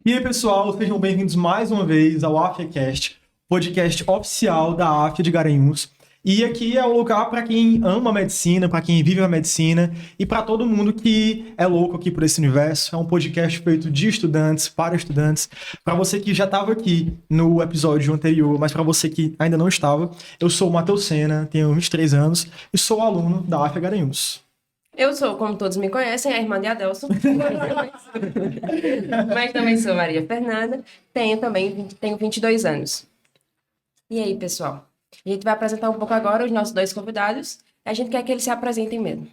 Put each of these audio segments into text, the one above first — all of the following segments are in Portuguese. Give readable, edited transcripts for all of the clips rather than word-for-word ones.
E aí, pessoal, sejam bem-vindos mais uma vez ao AFIAcast, podcast oficial da AFIA de Garanhuns. E aqui é o lugar para quem ama a medicina, para quem vive a medicina e para todo mundo que é louco aqui por esse universo. É um podcast feito de estudantes, para estudantes. Para você que já estava aqui no episódio anterior, mas para você que ainda não estava, eu sou o Matheus Sena, tenho 23 anos e sou aluno da AFIA Garanhuns. Eu sou, como todos me conhecem, a irmã de Adelson. Mas também sou Maria Fernanda. Tenho 22 anos. E aí, pessoal? A gente vai apresentar um pouco agora os nossos dois convidados. A gente quer que eles se apresentem mesmo.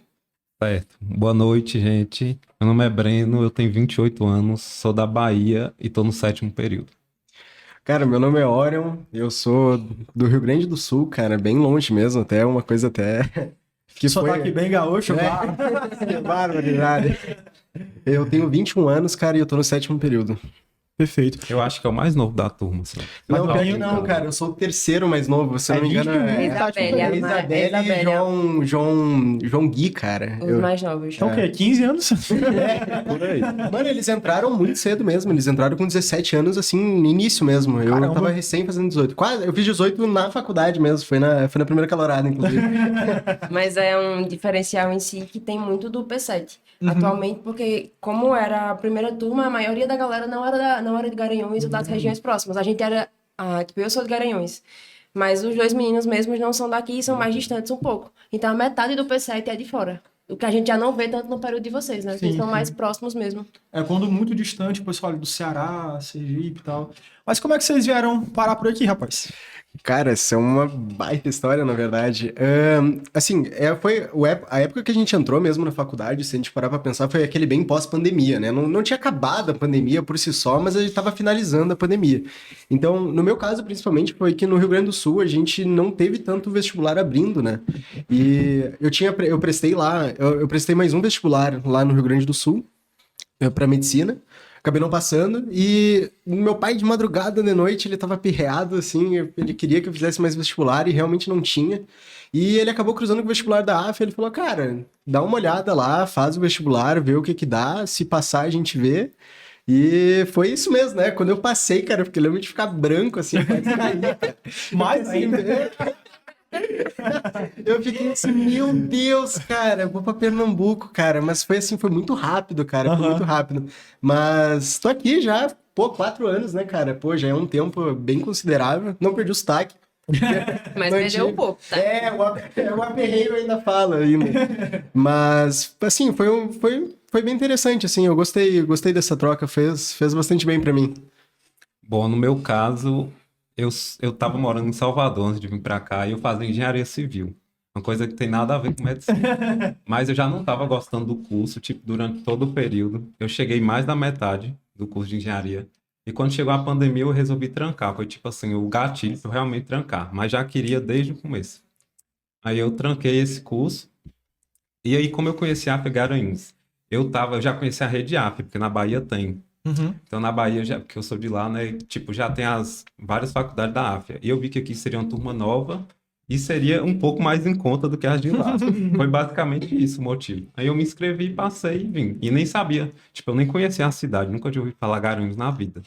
Certo. Boa noite, gente. Meu nome é Breno, eu tenho 28 anos, sou da Bahia e tô no 7º período. Cara, meu nome é Orion, eu sou do Rio Grande do Sul, cara, bem longe mesmo, até uma coisa até... Que só tá aqui bem gaúcho, Que barbaridade. Eu tenho 21 anos, cara, e eu tô no 7º período. Perfeito. Eu acho que é o mais novo da turma, só. Não, Mas pior que não, cara, eu sou o terceiro mais novo, se eu não me engano. Isabelle e João Gui, cara. Os mais novos. Então o quê? 15 anos? Por aí. Mano, eles entraram muito cedo mesmo, eles entraram com 17 anos, assim, no início mesmo. Eu Caramba. tava recém fazendo 18. Quase, eu fiz 18 na faculdade mesmo, foi na primeira calorada, inclusive. Mas é um diferencial em si que tem muito do P7. Atualmente, porque como era a primeira turma, a maioria da galera não era de Garanhuns ou das regiões próximas. A gente era... eu sou de Garanhuns. Mas os dois meninos mesmos não são daqui e são mais distantes um pouco. Então, a metade do P7 é de fora. O que a gente já não vê tanto no período de vocês, né? Vocês são mais próximos mesmo. É quando muito distante, o pessoal ali do Ceará, Sergipe e tal. Mas como é que vocês vieram parar por aqui, rapaz? Cara, essa é uma baita história, na verdade. Assim, foi a época que a gente entrou mesmo na faculdade, se a gente parar pra pensar, foi aquele bem pós-pandemia, né? Não tinha acabado a pandemia por si só, mas a gente tava finalizando a pandemia. Então, no meu caso, principalmente, foi que no Rio Grande do Sul a gente não teve tanto vestibular abrindo, né? E eu prestei lá, eu prestei mais um vestibular lá no Rio Grande do Sul, pra medicina. Acabei não passando, e meu pai de madrugada, de noite, ele tava aperreado, assim, ele queria que eu fizesse mais vestibular e realmente não tinha. E ele acabou cruzando com o vestibular da AFA, ele falou, cara, dá uma olhada lá, faz o vestibular, vê o que dá, se passar a gente vê. E foi isso mesmo, né? Quando eu passei, cara, eu fiquei lembro de ficar branco, assim, quase cair, cara. Mais ainda. Eu fiquei assim, meu Deus, cara, eu vou pra Pernambuco, cara. Mas foi assim, foi muito rápido, cara, foi muito rápido. Mas tô aqui já, 4 anos, né, cara? Pô, já é um tempo bem considerável. Não perdi o sotaque. Mas perdeu um pouco, tá? O aperreio ainda fala ainda. Mas, assim, foi bem interessante, assim, eu gostei dessa troca, fez bastante bem pra mim. Bom, no meu caso, eu tava morando em Salvador antes de vir pra cá e eu fazia engenharia civil. Uma coisa que tem nada a ver com medicina. Mas eu já não tava gostando do curso, tipo, durante todo o período. Eu cheguei mais da metade do curso de engenharia. E quando chegou a pandemia, eu resolvi trancar. Foi tipo assim, o gatilho para eu realmente trancar. Mas já queria desde o começo. Aí eu tranquei esse curso. E aí, como eu conheci a AFIA Garanhuns, eu já conheci a rede AFIA, porque na Bahia tem. Então, na Bahia, porque eu sou de lá, né? Tipo, já tem as várias faculdades da AFIA. E eu vi que aqui seria uma turma nova e seria um pouco mais em conta do que as de lá. Foi basicamente isso o motivo. Aí eu me inscrevi, passei e vim. E nem sabia. Tipo, eu nem conhecia a cidade. Nunca tinha ouvido falar Garanhuns na vida.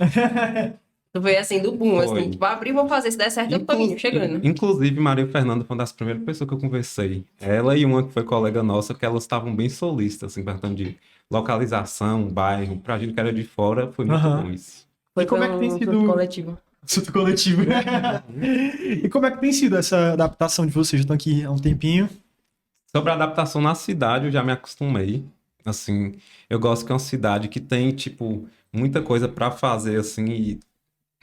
Tu veio assim do boom, Foi. assim. Tipo, abrir, vou fazer. Se der certo, eu tô vindo, chegando. Inclusive, Maria Fernanda foi uma das primeiras pessoas que eu conversei. Ela e uma que foi colega nossa, que elas estavam bem solistas, assim, perguntando de localização, bairro. Pra gente que era de fora, foi muito bom isso. Foi E como é que tem um sido... surto coletivo. Surto coletivo. E como é que tem sido essa adaptação de vocês? Já estão aqui há um tempinho. Sobre a adaptação na cidade, eu já me acostumei. Assim, eu gosto que é uma cidade que tem, tipo, muita coisa pra fazer, assim,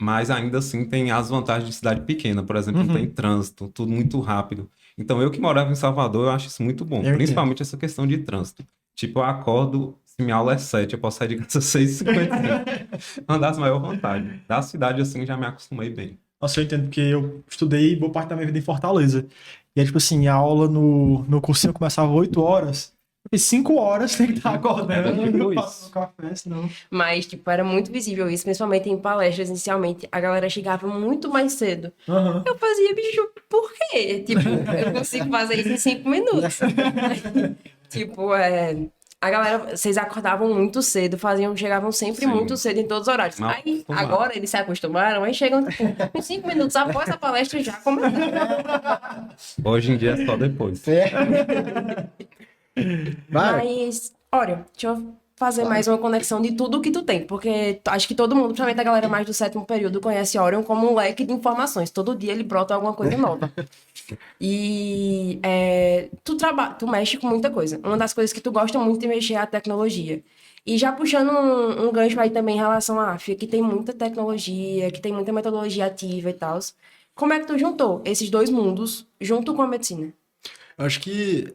mas ainda assim tem as vantagens de cidade pequena. Por exemplo, não tem trânsito, tudo muito rápido. Então, eu que morava em Salvador, eu acho isso muito bom. Eu Principalmente essa questão de trânsito. Tipo, eu acordo, se minha aula é 7, eu posso sair de casa às 6h55. Uma das maiores vantagens. Da cidade, assim, já me acostumei bem. Nossa, eu entendo, porque eu estudei boa parte da minha vida em Fortaleza. E é tipo assim, a aula no cursinho começava 8 horas. E 5 horas tem que estar acordando. tipo Eu isso. faço café, senão... Mas, tipo, era muito visível isso, principalmente em palestras, inicialmente. A galera chegava muito mais cedo. Eu fazia, bicho, por quê? Tipo, eu consigo fazer isso em 5 minutos. Tipo, a galera, vocês acordavam muito cedo, chegavam sempre Sim. muito cedo em todos os horários. Mal Aí, acostumado. agora eles se acostumaram, aí chegam tipo, uns 5 minutos após a palestra já começam. Hoje em dia é só depois. Vai. Mas, olha, deixa eu fazer mais uma conexão de tudo que tu tem, porque acho que todo mundo, principalmente a galera mais do 7º período, conhece Orion como um leque de informações. Todo dia ele brota alguma coisa nova. E tu mexe com muita coisa. Uma das coisas que tu gosta muito de mexer é a tecnologia. E já puxando um gancho aí também em relação à AFIA, que tem muita tecnologia, que tem muita metodologia ativa e tal. Como é que tu juntou esses dois mundos junto com a medicina? Eu acho que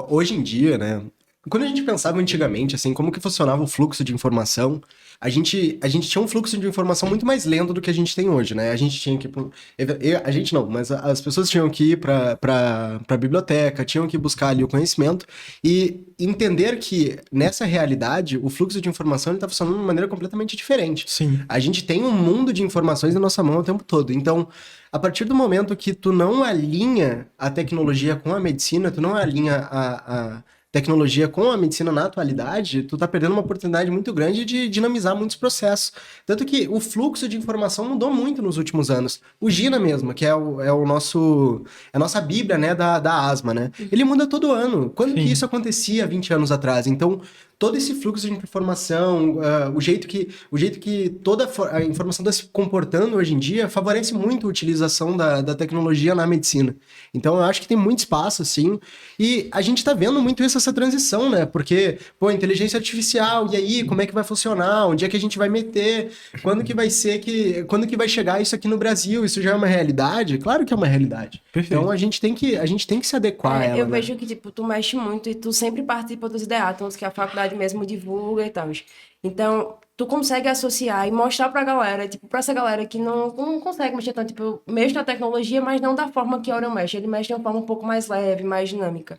hoje em dia, né? Quando a gente pensava antigamente, assim, como que funcionava o fluxo de informação, a gente tinha um fluxo de informação muito mais lento do que a gente tem hoje, né? A gente tinha que ir a gente não, mas as pessoas tinham que ir para biblioteca, tinham que buscar ali o conhecimento e entender que nessa realidade o fluxo de informação está funcionando de uma maneira completamente diferente. Sim. A gente tem um mundo de informações na nossa mão o tempo todo. Então, a partir do momento que tu não alinha a tecnologia com a medicina, tu não alinha a tecnologia com a medicina na atualidade, tu tá perdendo uma oportunidade muito grande de dinamizar muitos processos. Tanto que o fluxo de informação mudou muito nos últimos anos. O Gina mesmo, que é o nosso... É a nossa bíblia, né, da asma, né? Ele muda todo ano. Quando que isso acontecia 20 anos atrás? Então, todo esse fluxo de informação, o jeito que toda a informação está se comportando hoje em dia, favorece muito a utilização da tecnologia na medicina. Então, eu acho que tem muito espaço, sim. E a gente está vendo muito essa transição, né? Porque, pô, inteligência artificial, e aí, como é que vai funcionar? Onde é que a gente vai meter? Quando que vai chegar isso aqui no Brasil? Isso já é uma realidade? Claro que é uma realidade. Perfeito. Então, a gente tem que se adequar a ela, Eu né? vejo que, tipo, tu mexe muito e tu sempre participa dos ideatons que a faculdade mesmo divulga e tal. Então, tu consegue associar e mostrar pra galera, tipo, pra essa galera que não consegue mexer tanto, tipo, eu mexo na tecnologia, mas não da forma que a Orion mexe. Ele mexe de uma forma um pouco mais leve, mais dinâmica.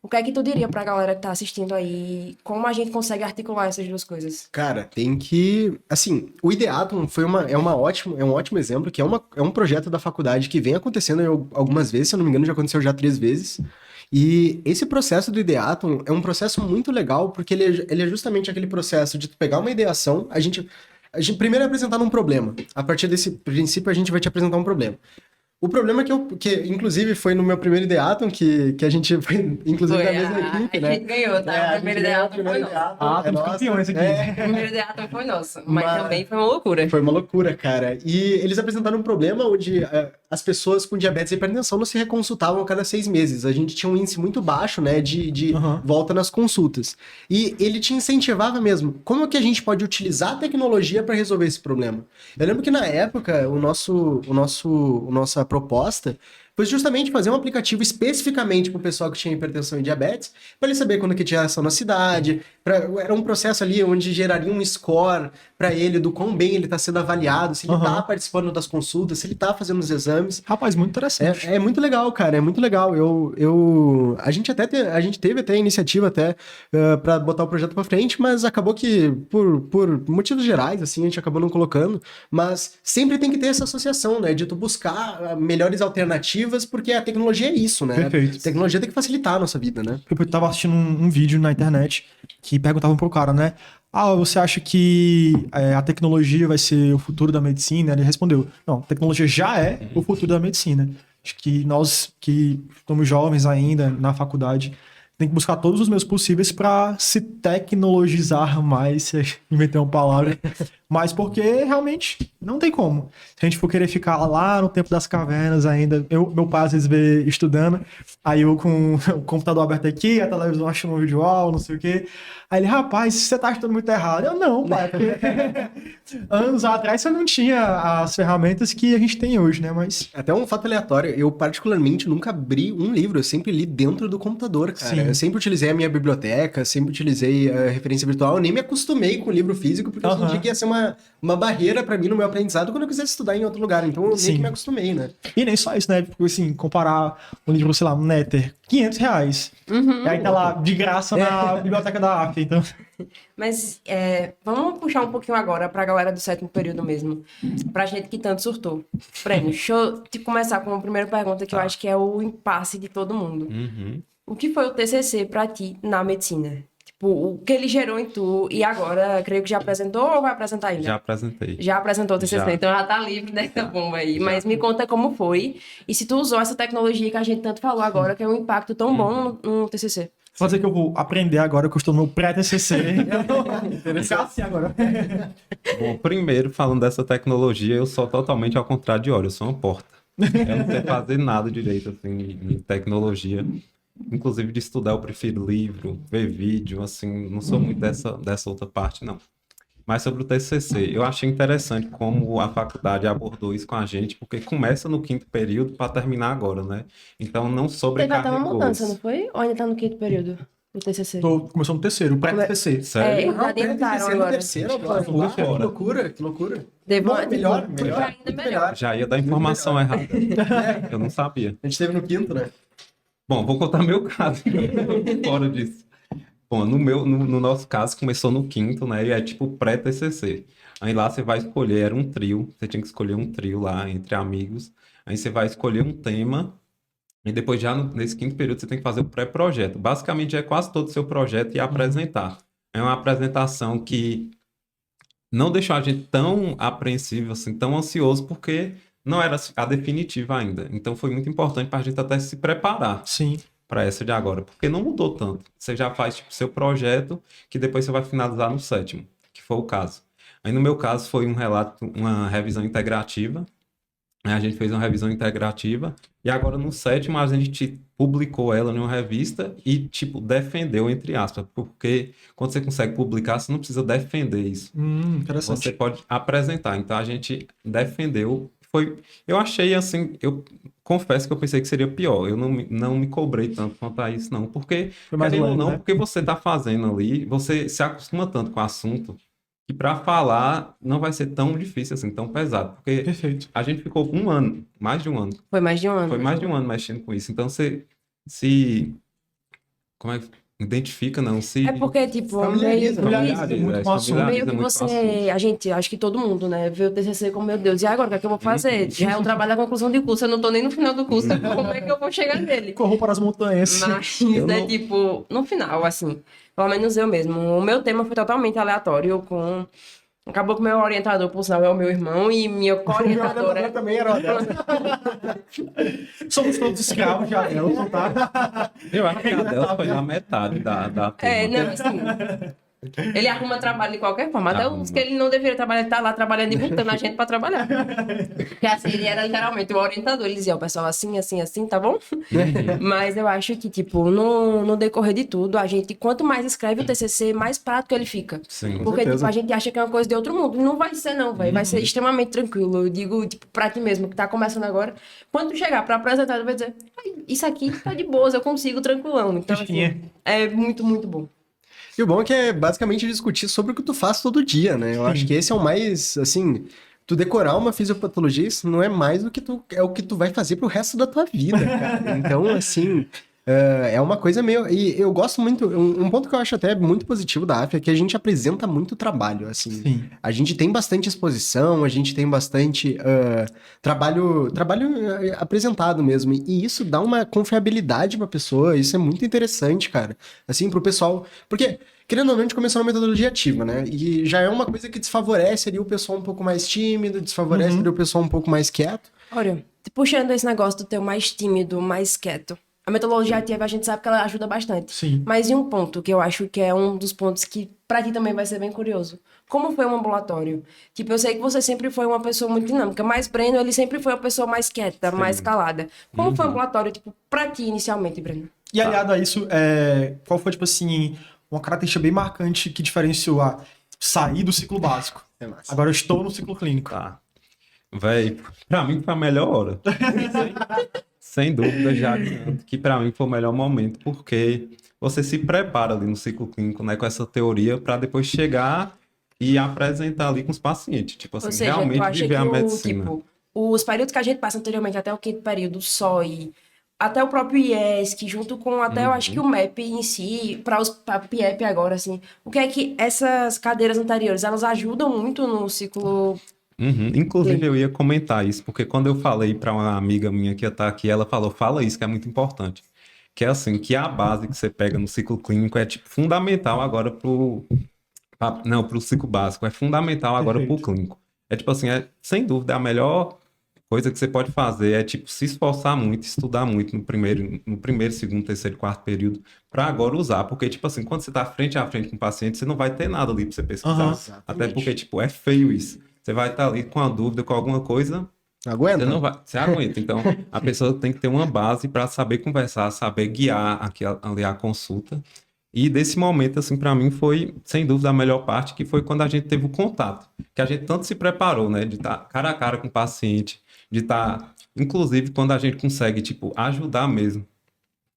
O que é que tu diria pra galera que tá assistindo aí? Como a gente consegue articular essas duas coisas? Cara, tem que... Assim, o Ideaton é um ótimo exemplo, que é um projeto da faculdade que vem acontecendo algumas vezes, se eu não me engano, já aconteceu já 3 vezes. E esse processo do Ideaton é um processo muito legal, porque ele é justamente aquele processo de tu pegar uma ideação, a gente primeiro é apresentar um problema. A partir desse princípio, a gente vai te apresentar um problema. O problema é que inclusive, foi no meu primeiro Ideaton, que a gente foi, inclusive, da mesma equipe, né? A gente ganhou, tá? O primeiro Ideaton foi nosso. Ah, temos campeões aqui. O primeiro Ideaton foi nosso, mas também foi uma loucura. Foi uma loucura, cara. E eles apresentaram um problema onde as pessoas com diabetes e hipertensão não se reconsultavam a cada 6 meses. A gente tinha um índice muito baixo, né, de volta nas consultas. E ele te incentivava mesmo. Como que a gente pode utilizar a tecnologia para resolver esse problema? Eu lembro que na época, nossa proposta foi justamente fazer um aplicativo especificamente para o pessoal que tinha hipertensão e diabetes, para ele saber quando que tinha ação na cidade. Era um processo ali onde geraria um score para ele do quão bem ele está sendo avaliado, se ele está participando das consultas, se ele está fazendo os exames. Rapaz, muito interessante. É muito legal, cara, é muito legal. A gente teve até a iniciativa para botar o projeto para frente, mas acabou que por motivos gerais, assim, a gente acabou não colocando. Mas sempre tem que ter essa associação, né, de tu buscar melhores alternativas, porque a tecnologia é isso, né? Perfeito. A tecnologia tem que facilitar a nossa vida, né? Eu tava assistindo um vídeo na internet que perguntavam pro cara, né? Ah, você acha que a tecnologia vai ser o futuro da medicina? Ele respondeu, não, a tecnologia já é o futuro da medicina. Acho que nós que estamos jovens ainda na faculdade tem que buscar todos os meios possíveis para se tecnologizar mais, se inventar uma palavra, mas porque realmente não tem como. Se a gente for querer ficar lá no tempo das cavernas ainda, meu pai às vezes vê estudando, aí eu com o computador aberto aqui, a televisão achando um vídeo aula, não sei o quê. Aí ele, rapaz, você tá estudando muito errado. Eu, não, pai, porque anos atrás você não tinha as ferramentas que a gente tem hoje, né? Mas... Até um fato aleatório, eu particularmente nunca abri um livro, eu sempre li dentro do computador, cara. Sim. Eu sempre utilizei a minha biblioteca, sempre utilizei a referência virtual, eu nem me acostumei com o livro físico, porque eu senti que ia ser uma barreira pra mim no meu aprendizado quando eu quisesse estudar em outro lugar, então eu meio que me acostumei, né? E nem só isso, né? Porque, assim, comparar um livro, sei lá, um Nether, R$500. E aí tá lá, de graça, na biblioteca da AFIA, então... Mas vamos puxar um pouquinho agora pra galera do 7º período mesmo. Pra gente que tanto surtou. Breno, deixa eu te começar com a primeira pergunta, que eu acho que é o impasse de todo mundo. O que foi o TCC pra ti na medicina? Tipo, o que ele gerou em tu, e agora, creio que já apresentou ou vai apresentar ainda? Já apresentou. Já apresentou o TCC, Já. então já tá livre dessa bomba aí. Já. Mas me conta como foi, e se tu usou essa tecnologia que a gente tanto falou agora, que é um impacto tão bom no TCC. Vou dizer que eu vou aprender agora, que eu estou no pré-TCC. Ficar assim agora. Bom, primeiro, falando dessa tecnologia, eu sou totalmente ao contrário de Ori, eu sou uma porta. Eu não sei fazer nada direito, assim, em tecnologia. Inclusive, de estudar, eu prefiro livro, ver vídeo, assim, não sou muito dessa outra parte, não. Mas sobre o TCC, eu achei interessante como a faculdade abordou isso com a gente, porque começa no 5º período para terminar agora, né? Então, não Teve até uma mudança, não sobrecarregou. foi? Ou ainda tá no 5º período do TCC? Tô começando no terceiro, o pré-TCC. É, Sério? eles adiantaram no agora. terceiro agora. Foi. Que loucura, que loucura. Teve uma, Melhor, tipo, melhor. foi ainda muito melhor. Já ia dar informação errada. Eu não sabia. A gente teve no 5º, né? Bom, vou contar meu caso, fora disso. Bom, no nosso caso, começou no 5º, né? E é tipo pré-TCC. Aí lá você vai escolher, era um trio, você tinha que escolher um trio lá entre amigos. Aí você vai escolher um tema, e depois já nesse 5º período você tem que fazer o pré-projeto. Basicamente é quase todo o seu projeto e apresentar. É uma apresentação que não deixou a gente tão apreensivo, assim, tão ansioso, porque não era a definitiva ainda. Então foi muito importante para a gente até se preparar Sim. para essa de agora, porque não mudou tanto. Você já faz tipo, seu projeto, que depois você vai finalizar no 7º, que foi o caso. Aí no meu caso foi um relato, uma revisão integrativa. Aí a gente fez uma revisão integrativa e agora no 7º a gente publicou ela em uma revista e tipo defendeu entre aspas, porque quando você consegue publicar, você não precisa defender isso. Interessante. Você pode apresentar. Então a gente defendeu. Eu achei assim, eu confesso que eu pensei que seria pior. Eu não me cobrei tanto quanto a isso, não. Porque, Foi mais querendo ou leve, não, né? porque você está fazendo ali, você se acostuma tanto com o assunto que para falar não vai ser tão difícil assim, tão pesado. Porque Perfeito. a gente ficou um ano, mais de um ano. Foi mais de um ano. Foi mais de um ano mexendo com isso. Então você se. Como é que. Identifica, não? Se. É porque, tipo, Familiariza, familiariza muito com o assunto. meio que muito com o assunto. você, a gente, acho que todo mundo, né, vê o TCC como, meu Deus, e agora, o que é que eu vou fazer? Já é o trabalho da conclusão de curso, eu não tô nem no final do curso, como é que eu vou chegar nele? Corro para as montanhas. Mas Eu é não- tipo, no final, assim, pelo menos eu mesmo, o meu tema foi totalmente aleatório, acabou que meu orientador, por sinal, é o meu irmão, e minha co-orientadora... também era uma delas. Somos todos escravos já, Elton, tá? Eu acho que a dela foi na metade da turma. não, assim... Ele arruma trabalho de qualquer forma. Até Arruma. os que ele não deveria trabalhar, ele tá lá trabalhando e botando a gente pra trabalhar. Porque assim, ele era literalmente o orientador. Ele dizia, o pessoal assim, assim, assim, tá bom? Mas eu acho que, tipo, no decorrer de tudo, a gente, quanto mais escreve o TCC, mais prático ele fica. Sim. Porque, certeza. tipo, a gente acha que é uma coisa de outro mundo. E não vai ser, não, velho. Vai ser extremamente tranquilo. Eu digo, tipo, pra ti mesmo, que tá começando agora. Quando tu chegar pra apresentar, tu vai dizer, "Ai, isso aqui tá de boas, eu consigo tranquilão." Então, assim, Fichinha. é muito, muito bom. E o bom é que é basicamente discutir sobre o que tu faz todo dia, né? Eu acho que esse é o mais, assim, tu decorar uma fisiopatologia, isso não é mais do que é o que tu vai fazer pro resto da tua vida, cara. Então, assim, é uma coisa meio... E eu gosto muito, um ponto que eu acho até muito positivo da AF é que a gente apresenta muito trabalho, assim. Sim. A gente tem bastante exposição, a gente tem bastante trabalho apresentado mesmo. E isso dá uma confiabilidade pra pessoa, isso é muito interessante, cara. Assim, pro pessoal... Porque, querendo ou não, a gente começou na metodologia ativa, né? E já é uma coisa que desfavorece ali o pessoal um pouco mais tímido, desfavorece ali o pessoal um pouco mais quieto. Olha, puxando esse negócio do teu mais tímido, mais quieto. A metodologia ativa, a gente sabe que ela ajuda bastante. Sim. Mas em um ponto, que eu acho que é um dos pontos que pra ti também vai ser bem curioso. Como foi um ambulatório? Tipo, eu sei que você sempre foi uma pessoa muito dinâmica, mas Breno, ele sempre foi uma pessoa mais quieta, mais calada. Como foi o ambulatório, tipo, pra ti inicialmente, Breno? E aliado a isso, qual foi, tipo assim, uma característica bem marcante que diferenciou a sair do ciclo básico? É massa. Agora eu estou no ciclo clínico. Tá. Véi, pra mim foi a melhor hora. Sem dúvida, já adianto que pra mim foi o melhor momento, porque você se prepara ali no ciclo clínico, né, com essa teoria, pra depois chegar e apresentar ali com os pacientes. Tipo assim, Ou seja, realmente tu acha viver a que medicina. tipo, os períodos que a gente passa anteriormente, até o 5º período, só e até o próprio IESC, junto com até eu acho que o MEP em si, para PIEP agora, assim, o que é que essas cadeiras anteriores, elas ajudam muito no ciclo... Inclusive, eu ia comentar isso, porque quando eu falei para uma amiga minha que ia estar aqui, ela falou, fala isso, que é muito importante. que é assim, que a base que você pega no ciclo clínico é, tipo, fundamental agora pro ciclo básico, é fundamental agora pro Perfeito. clínico. É tipo assim, sem dúvida, a melhor coisa que você pode fazer é, tipo, se esforçar muito, estudar muito no primeiro, segundo, terceiro, quarto período, para agora usar. Porque, tipo assim, quando você tá frente a frente com o paciente, você não vai ter nada ali para você pesquisar. Aham. Até porque, tipo, é feio isso. Você vai estar ali com a dúvida, com alguma coisa, Aguenta? você não vai, você aguenta. Então, a pessoa tem que ter uma base para saber conversar, saber guiar ali a consulta. E desse momento, assim, para mim foi, sem dúvida, a melhor parte, que foi quando a gente teve o contato. Que a gente tanto se preparou, né? De estar cara a cara com o paciente, de estar, inclusive, quando a gente consegue, tipo, ajudar mesmo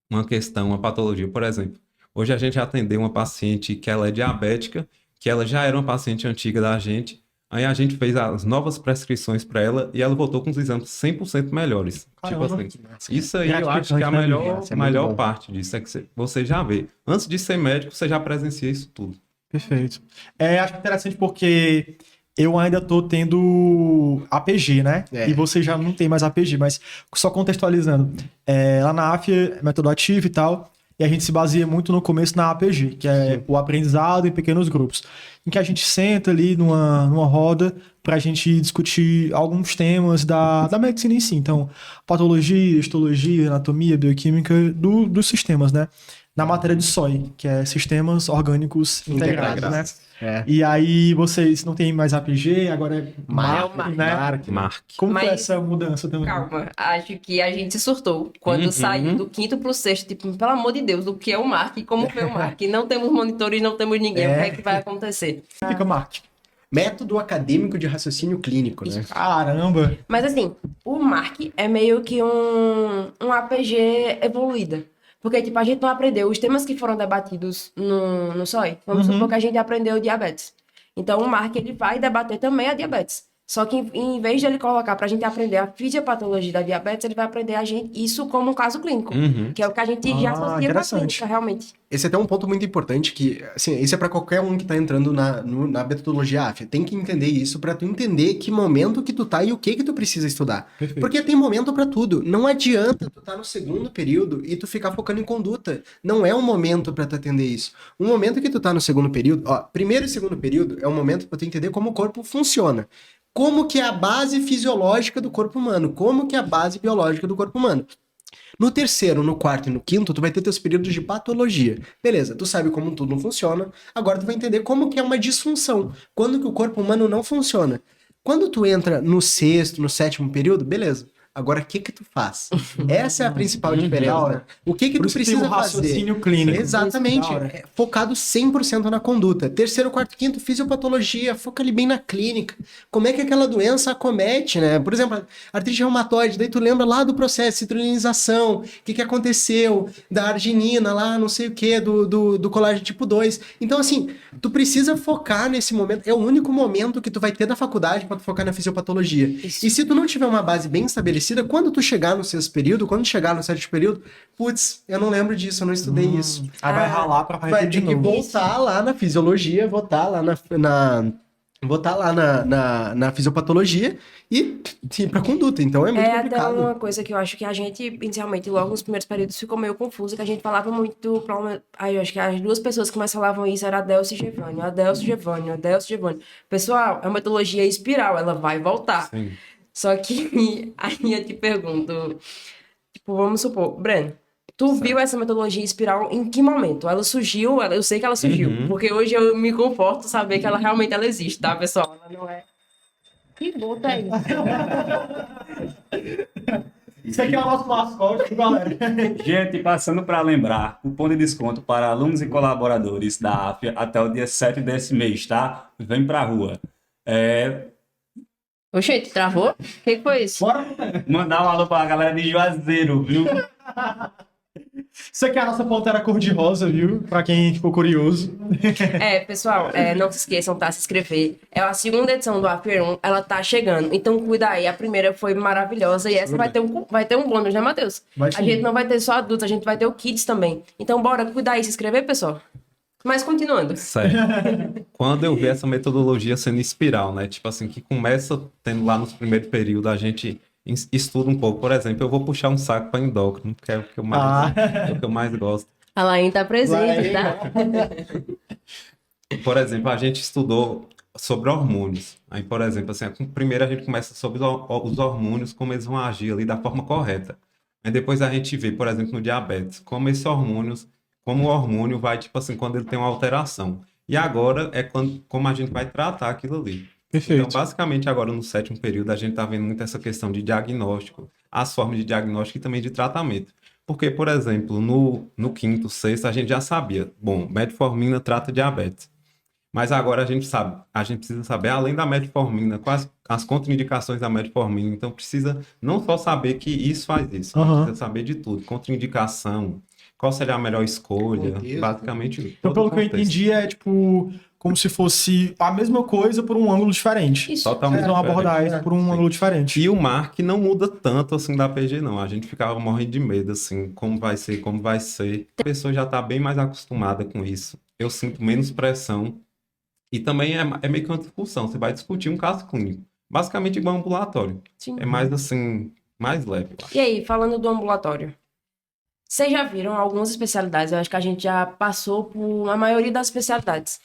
uma questão, uma patologia. Por exemplo, hoje a gente atendeu uma paciente que ela é diabética, que ela já era uma paciente antiga da gente. Aí a gente fez as novas prescrições para ela e ela voltou com os exames 100% melhores. Caramba. Tipo assim, isso aí eu acho que é a Isso é muito melhor bom. parte disso. É que você já vê. Antes de ser médico, você já presencia isso tudo. Perfeito. Acho interessante porque eu ainda tô tendo APG, né? É. E você já não tem mais APG, mas só contextualizando. Lá na AFIA, é método ativo e tal, e a gente se baseia muito no começo na APG, que é o aprendizado em pequenos grupos, em que a gente senta ali numa roda para a gente discutir alguns temas da medicina em si. Então, patologia, histologia, anatomia, bioquímica dos sistemas, né? Na matéria de SOI, que é Sistemas Orgânicos Integrados, né? É. E aí vocês não tem mais APG, agora é Mark, MARC, né? Mark. Como foi Mas- essa mudança também? Calma, acho que a gente surtou quando Uhum. saiu do quinto pro sexto, tipo, pelo amor de Deus, o que é o Mark e como vê o Mark? Não temos monitores, não temos ninguém, o que é que vai acontecer? Fica MARC. Método acadêmico de raciocínio clínico, né? Caramba! Mas assim, o Mark é meio que um APG evoluída. Porque, tipo, a gente não aprendeu os temas que foram debatidos no SOI. Vamos supor que a gente aprendeu diabetes. Então, o Mark, ele vai debater também a diabetes. Só que, em vez de ele colocar pra gente aprender a fisiopatologia da diabetes, ele vai aprender isso como um caso clínico. Uhum. Que é o que a gente já associa com a interessante. clínica, realmente. Esse é até um ponto muito importante que, assim, isso é para qualquer um que tá entrando na metodologia AFIA. Tem que entender isso para tu entender que momento que tu tá e o que tu precisa estudar. Perfeito. Porque tem momento para tudo. Não adianta tu tá no segundo período e tu ficar focando em conduta. Não é um momento para tu atender isso. Um momento que tu tá no segundo período, ó, primeiro e segundo período é um momento para tu entender como o corpo funciona. Como que é a base fisiológica do corpo humano, como que é a base biológica do corpo humano. No terceiro, no quarto e no quinto, tu vai ter teus períodos de patologia. Beleza, tu sabe como tudo funciona, agora tu vai entender como que é uma disfunção, quando que o corpo humano não funciona. Quando tu entra no sexto, no sétimo período, beleza. Agora, o que que tu faz? Essa é a principal diferença. O que que Por tu isso que tem precisa o raciocínio clínico. Exatamente. Da hora. É focado 100% na conduta. Terceiro, quarto, quinto, fisiopatologia. Foca ali bem na clínica. Como é que aquela doença acomete, né? Por exemplo, artrite reumatoide. Daí tu lembra lá do processo de citrulinização. O que que aconteceu da arginina lá, não sei o que, do colágeno tipo 2. Então, assim, tu precisa focar nesse momento. É o único momento que tu vai ter na faculdade para tu focar na fisiopatologia. Isso. E se tu não tiver uma base bem estabelecida, quando tu chegar no sexto período, quando chegar no sétimo período, putz, eu não lembro disso, eu não estudei isso. Aí vai ralar pra Vai repetir de ter que novo. voltar lá na fisiologia, voltar lá na fisiopatologia e ir pra conduta. Então é muito É até complicado. uma coisa que eu acho que a gente, inicialmente, logo nos primeiros períodos, ficou meio confuso, que a gente falava muito do problema. Aí eu acho que as duas pessoas que mais falavam isso eram a Delcio e Giovanni. A Delcio e Giovanni, a Delcio e Giovanni. Pessoal, é uma metodologia espiral, ela vai voltar. Sim. Só que aí eu te pergunto, tipo, vamos supor, Breno, tu viu essa metodologia espiral em que momento? Ela surgiu, eu sei que ela surgiu, Uhum. porque hoje eu me conforto saber que ela realmente existe, tá, pessoal? Ela não é. Que bota é isso? Isso aqui é o nosso mascote, galera. Gente, passando para lembrar, cupom de desconto para alunos e colaboradores da AFIA até o dia 7 desse mês, tá? Vem pra rua. Oxente, travou? O que foi isso? Bora. Mandar um alô pra galera de Juazeiro, viu? Isso aqui é a nossa pantera cor-de-rosa, viu? Pra quem ficou curioso. Pessoal, não se esqueçam, tá? Se inscrever. É a segunda edição do AFIA 1, ela tá chegando. Então cuida aí, a primeira foi maravilhosa e essa vai ter um bônus, né, Matheus? Vai A sim. gente não vai ter só adultos, a gente vai ter o Kids também. Então bora cuidar aí, se inscrever, pessoal. Mas continuando. Certo. Quando eu vi essa metodologia sendo espiral, né? Tipo assim, que começa tendo lá nos primeiros períodos a gente estudo um pouco. Por exemplo, eu vou puxar um saco para endócrino, que é o que eu mais, é o que eu mais gosto. A Laine tá presente, Laine. tá? Por exemplo, a gente estudou sobre hormônios. Aí, por exemplo, assim, primeiro a gente começa sobre os hormônios, como eles vão agir ali da forma correta. Aí depois a gente vê, por exemplo, no diabetes, como esses hormônios, como o hormônio vai, tipo assim, quando ele tem uma alteração. E agora é como a gente vai tratar aquilo ali. Perfeito. Então, basicamente, agora no 7º período, a gente está vendo muito essa questão de diagnóstico, as formas de diagnóstico e também de tratamento. Porque, por exemplo, no 5º, 6º, a gente já sabia, bom, metformina trata diabetes. Mas agora a gente sabe, a gente precisa saber, além da metformina, quais as contraindicações da metformina. Então, precisa não só saber que isso faz isso, mas Aham. precisa saber de tudo. Contraindicação, qual seria a melhor escolha, Contexto. basicamente Então, todo pelo o que eu contexto. entendi, é tipo como se fosse a mesma coisa por um ângulo diferente. Isso. Totalmente Eles vão abordar diferente. isso por um Sim. ângulo diferente. E o Mark não muda tanto assim da PG, não. A gente ficava morrendo de medo, assim, como vai ser, como vai ser. A pessoa já está bem mais acostumada com isso. Eu sinto menos pressão. E também é meio que uma discussão. Você vai discutir um caso clínico. Basicamente igual ambulatório. Sim. É mais assim, mais leve, eu acho. E aí, falando do ambulatório, vocês já viram algumas especialidades? Eu acho que a gente já passou por a maioria das especialidades.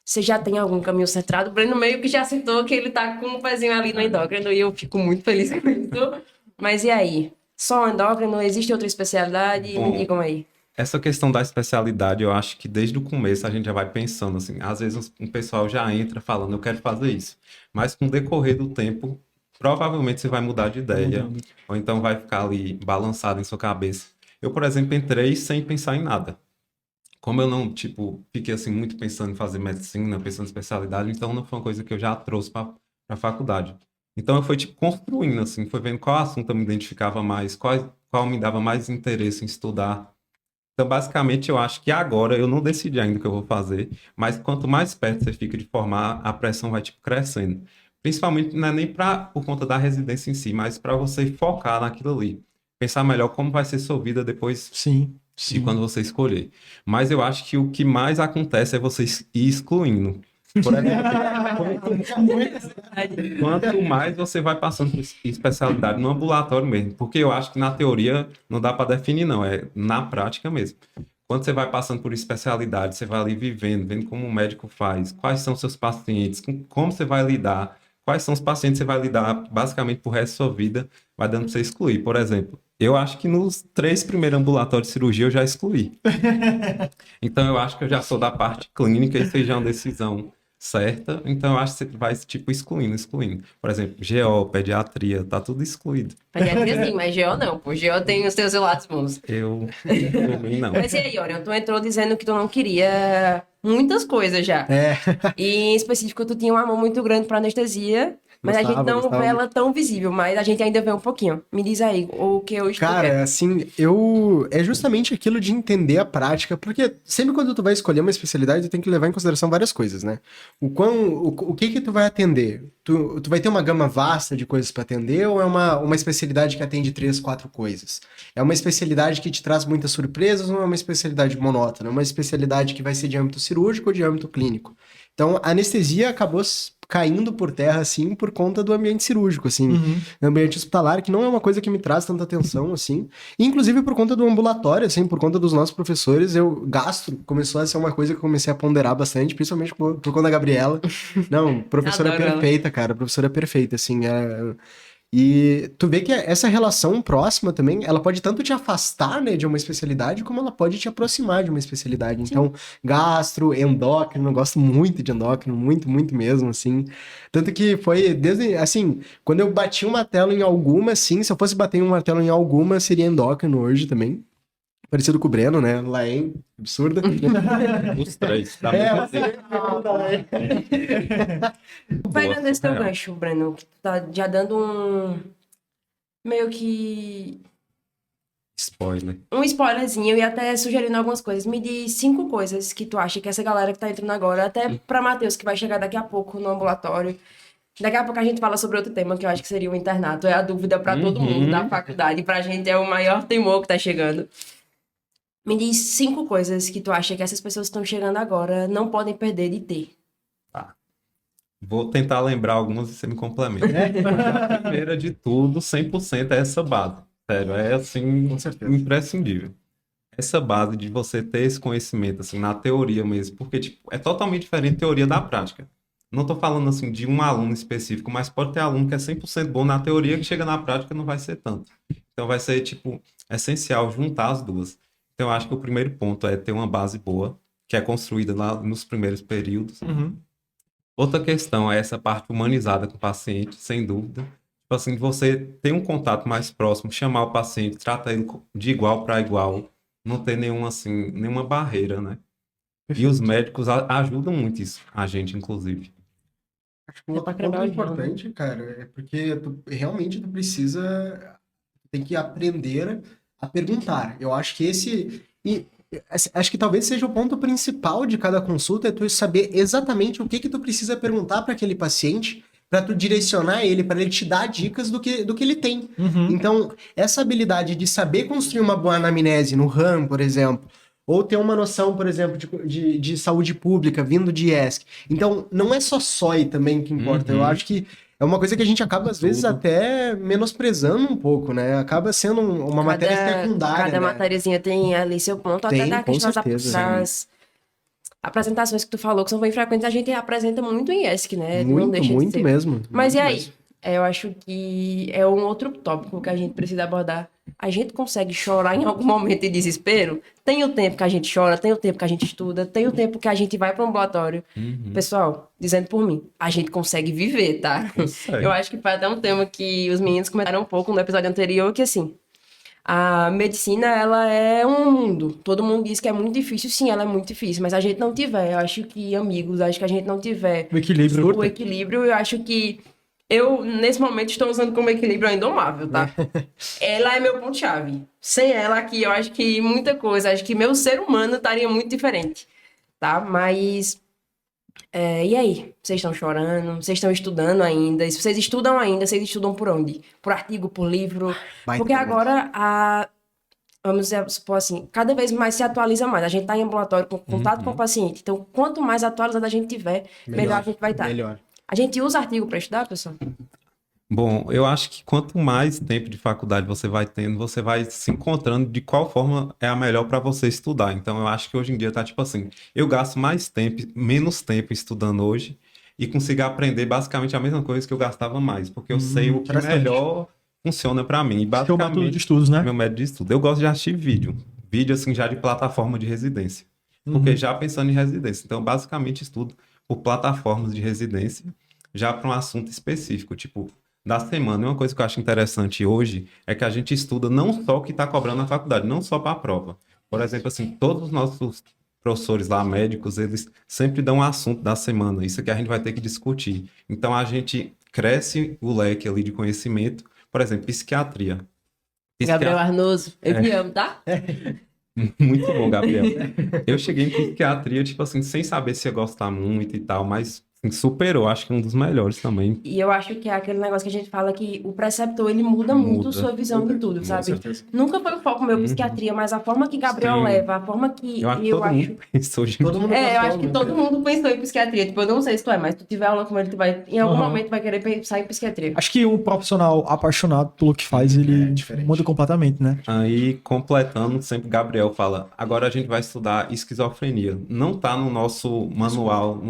Você já tem algum caminho centrado? O Breno meio que já citou que ele tá com um pezinho ali no endócrino e eu fico muito feliz com isso. Mas e aí? Só endócrino? Existe outra especialidade? Bom, Me digam aí. essa questão da especialidade, eu acho que desde o começo a gente já vai pensando assim. Às vezes um pessoal já entra falando, eu quero fazer isso. Mas com o decorrer do tempo, provavelmente você vai mudar de ideia. Ou então vai ficar ali balançado em sua cabeça. Eu, por exemplo, entrei sem pensar em nada. Como eu não, tipo, fiquei assim muito pensando em fazer medicina, pensando em especialidade, então não foi uma coisa que eu já trouxe para a faculdade. Então eu fui, tipo, construindo, assim, foi vendo qual assunto eu me identificava mais, qual me dava mais interesse em estudar. Então, basicamente, eu acho que agora eu não decidi ainda o que eu vou fazer, mas quanto mais perto você fica de formar, a pressão vai, tipo, crescendo. Principalmente, não é nem por conta da residência em si, mas para você focar naquilo ali. Pensar melhor como vai ser sua vida depois Sim, de sim. quando você escolher. Mas eu acho que o que mais acontece é você ir excluindo. Por exemplo, quanto mais você vai passando por especialidade no ambulatório mesmo, porque eu acho que na teoria não dá para definir, não, é na prática mesmo. Quando você vai passando por especialidade, você vai ali vivendo, vendo como o médico faz, quais são seus pacientes, como você vai lidar, quais são os pacientes que você vai lidar basicamente pro resto da sua vida, vai dando para você excluir. Por exemplo, eu acho que nos 3 primeiros ambulatórios de cirurgia eu já excluí. Então eu acho que eu já sou da parte clínica e seja uma decisão certa, então eu acho que você vai, tipo, excluindo. Por exemplo, GO, pediatria, tá tudo excluído. Pediatria sim, mas GO não. Pô, GO tem os seus lados bons. Eu, por mim, não. Mas e aí, Orion, tu entrou dizendo que tu não queria muitas coisas já. É, E em específico, tu tinha um amor muito grande pra anestesia, mas a gente não gostava vê ela tão visível, mas a gente ainda vê um pouquinho. Me diz aí, o que eu estou vendo. Cara, assim, é justamente aquilo de entender a prática, porque sempre quando tu vai escolher uma especialidade, tu tem que levar em consideração várias coisas, né? O que tu vai atender? Tu vai ter uma gama vasta de coisas para atender ou é uma especialidade que atende 3, 4 coisas? É uma especialidade que te traz muitas surpresas ou é uma especialidade monótona? É uma especialidade que vai ser de âmbito cirúrgico ou de âmbito clínico? Então, a anestesia acabou caindo por terra, assim, por conta do ambiente cirúrgico, assim. Uhum. Ambiente hospitalar, que não é uma coisa que me traz tanta atenção, assim. E, inclusive, por conta do ambulatório, assim, por conta dos nossos professores, gastro começou a ser uma coisa que eu comecei a ponderar bastante, principalmente por conta da Gabriela. Não, professora Adoro ela. perfeita, cara, professora perfeita, assim. E tu vê que essa relação próxima também, ela pode tanto te afastar, né, de uma especialidade, como ela pode te aproximar de uma especialidade. Então, gastro, endócrino, eu gosto muito de endócrino, muito, muito mesmo, assim. Tanto que foi desde, assim, quando eu bati um martelo em alguma, assim, se eu fosse bater um martelo em alguma, seria endócrino hoje também. Parecido com o Breno, né? Laém, absurda. Os 3. Da É, mesma você... Pegando esse teu surreal. gancho, Breno, que tu tá já dando meio que Spoiler. um spoilerzinho e até sugerindo algumas coisas. Me diz 5 coisas que tu acha que essa galera que tá entrando agora, até pra Matheus, que vai chegar daqui a pouco no ambulatório. Daqui a pouco a gente fala sobre outro tema que eu acho que seria o internato. É a dúvida pra todo mundo da faculdade. Pra gente é o maior temor que tá chegando. Me diz 5 coisas que tu acha que essas pessoas que estão chegando agora não podem perder de ter. Vou tentar lembrar algumas e você me complementa. A primeira de tudo, 100% é essa base. Sério, é assim, Com certeza. imprescindível. Essa base de você ter esse conhecimento, assim, na teoria mesmo, porque, tipo, é totalmente diferente teoria da prática. Não tô falando, assim, de um aluno específico, mas pode ter aluno que é 100% bom na teoria, que chega na prática não vai ser tanto. Então vai ser, tipo, essencial juntar as duas. Então eu acho que o primeiro ponto é ter uma base boa, que é construída lá nos primeiros períodos. Uhum. Outra questão é essa parte humanizada com o paciente, sem dúvida. Tipo assim, você ter um contato mais próximo, chamar o paciente, tratar ele de igual para igual, não ter nenhuma, assim, nenhuma barreira, né? E os médicos ajudam muito isso, a gente, inclusive. Acho que um outro ponto importante, cara, é porque realmente tu precisa, tem que aprender a perguntar. Eu acho que acho que talvez seja o ponto principal de cada consulta, é tu saber exatamente o que que tu precisa perguntar para aquele paciente, para tu direcionar ele, para ele te dar dicas do que ele tem. Uhum. Então, essa habilidade de saber construir uma boa anamnese no RAM, por exemplo, ou ter uma noção, por exemplo, de saúde pública vindo de ESC. Então, não é só SOI também que importa. Uhum. Eu acho que é uma coisa que a gente acaba, às vezes, Tudo. até menosprezando um pouco, né? Acaba sendo uma matéria secundária, Cada né? matériazinha tem ali seu ponto, Tem, até da com questão certeza. das apresentações que tu falou, que são bem frequentes, a gente apresenta muito em ESC, né? Não Muito, deixa de muito ser. mesmo. Mas e muito aí? mesmo. Eu acho que é um outro tópico que a gente precisa abordar. A gente consegue chorar em algum momento de desespero? Tem o tempo que a gente chora, tem o tempo que a gente estuda, tem o tempo que a gente vai para o ambulatório. Uhum. Pessoal, dizendo por mim, a gente consegue viver, tá? Consegue. Eu acho que foi até um tema que os meninos comentaram um pouco no episódio anterior, que assim, a medicina, ela é um mundo. Todo mundo diz que é muito difícil. Sim, ela é muito difícil. Mas a gente não tiver, eu acho que, amigos, acho que a gente não tiver O equilíbrio. o equilíbrio, eu acho que eu, nesse momento, estou usando como equilíbrio a Indomável, tá? Ela é meu ponto-chave. Sem ela aqui, eu acho que muita coisa, acho que meu ser humano estaria muito diferente, tá? Mas, e aí? Vocês estão chorando? Vocês estão estudando ainda? E se vocês estudam ainda, vocês estudam por onde? Por artigo, por livro? Baita Porque pergunta. agora, vamos supor assim, cada vez mais se atualiza mais. A gente está em ambulatório, com contato com o paciente. Então, quanto mais atualizado a gente tiver, melhor a gente vai estar. Melhor. A gente usa artigo para estudar, pessoal? Bom, eu acho que quanto mais tempo de faculdade você vai tendo, você vai se encontrando de qual forma é a melhor para você estudar. Então, eu acho que hoje em dia tá tipo assim, eu gasto mais tempo, menos tempo estudando hoje e consigo aprender basicamente a mesma coisa que eu gastava mais, porque eu sei o que interessante. melhor funciona para mim. E Seu método de basicamente, estudos, né? meu método de estudo. Eu gosto de assistir vídeo assim já de plataforma de residência, porque já pensando em residência. Então, basicamente estudo por plataformas de residência já para um assunto específico, tipo da semana. E uma coisa que eu acho interessante hoje é que a gente estuda não só o que está cobrando na faculdade, não só para a prova. Por exemplo, assim, todos os nossos professores lá, médicos, eles sempre dão um assunto da semana. Isso que a gente vai ter que discutir. Então, a gente cresce o leque ali de conhecimento. Por exemplo, psiquiatria. Gabriel Arnoso, eu te amo, tá? Muito bom, Gabriel. Eu cheguei em psiquiatria, tipo assim, sem saber se ia gostar muito e tal, mas assim, superou, acho que um dos melhores também. E eu acho que é aquele negócio que a gente fala que o preceptor, ele muda muito Muda. sua visão de tudo, sabe? certeza. Nunca foi o foco meu psiquiatria, mas a forma que Gabriel Sim. leva, a forma que Eu acho que todo mundo pensou de Todo mundo eu gostou, acho que né? todo mundo pensou em psiquiatria. Tipo, eu não sei se tu é, mas se tu tiver aula com ele, tu vai, em algum Aham. momento, vai querer pensar em psiquiatria. Acho que um profissional apaixonado pelo que faz, ele diferente. muda completamente, né? Aí, completando, sempre Gabriel fala, agora a gente vai estudar esquizofrenia. Não tá no nosso manual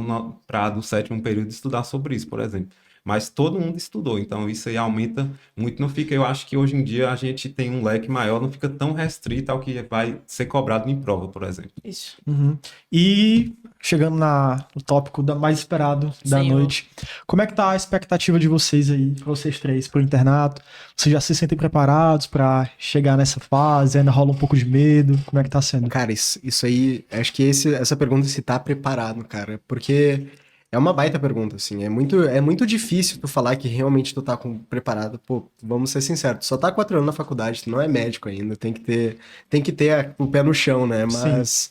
para do 7º período estudar sobre isso, por exemplo. Mas todo mundo estudou, então isso aí aumenta muito. Não fica, eu acho que hoje em dia a gente tem um leque maior, não fica tão restrito ao que vai ser cobrado em prova, por exemplo. Isso. Uhum. E chegando no tópico mais esperado da Senhor. noite, como é que tá a expectativa de vocês aí, pra vocês três, pro internato? Vocês já se sentem preparados pra chegar nessa fase? Ainda rola um pouco de medo? Como é que tá sendo? Cara, isso aí, acho que essa pergunta se tá preparado, cara, porque é uma baita pergunta, assim, é muito difícil tu falar que realmente tu tá preparado. Pô, vamos ser sinceros, tu só tá 4 anos na faculdade, tu não é médico ainda, tem que ter o pé no chão, né? Mas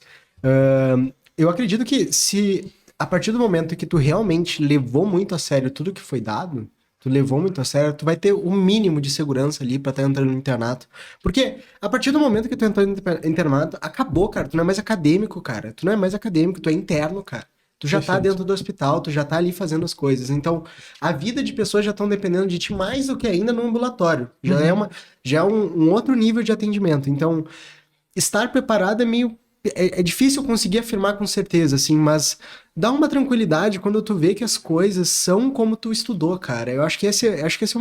eu acredito que se a partir do momento que tu realmente levou muito a sério tudo que foi dado, tu levou muito a sério, tu vai ter o mínimo de segurança ali pra estar entrando no internato. Porque a partir do momento que tu entrou no internato, acabou, cara. Tu não é mais acadêmico, cara. Tu não é mais acadêmico, tu é interno, cara. Tu já tá Perfeito. dentro do hospital, tu já tá ali fazendo as coisas. Então, a vida de pessoas já estão dependendo de ti mais do que ainda no ambulatório. Já é um outro nível de atendimento. Então, estar preparado é meio... É difícil conseguir afirmar com certeza, assim, mas dá uma tranquilidade quando tu vê que as coisas são como tu estudou, cara. Eu acho que esse é a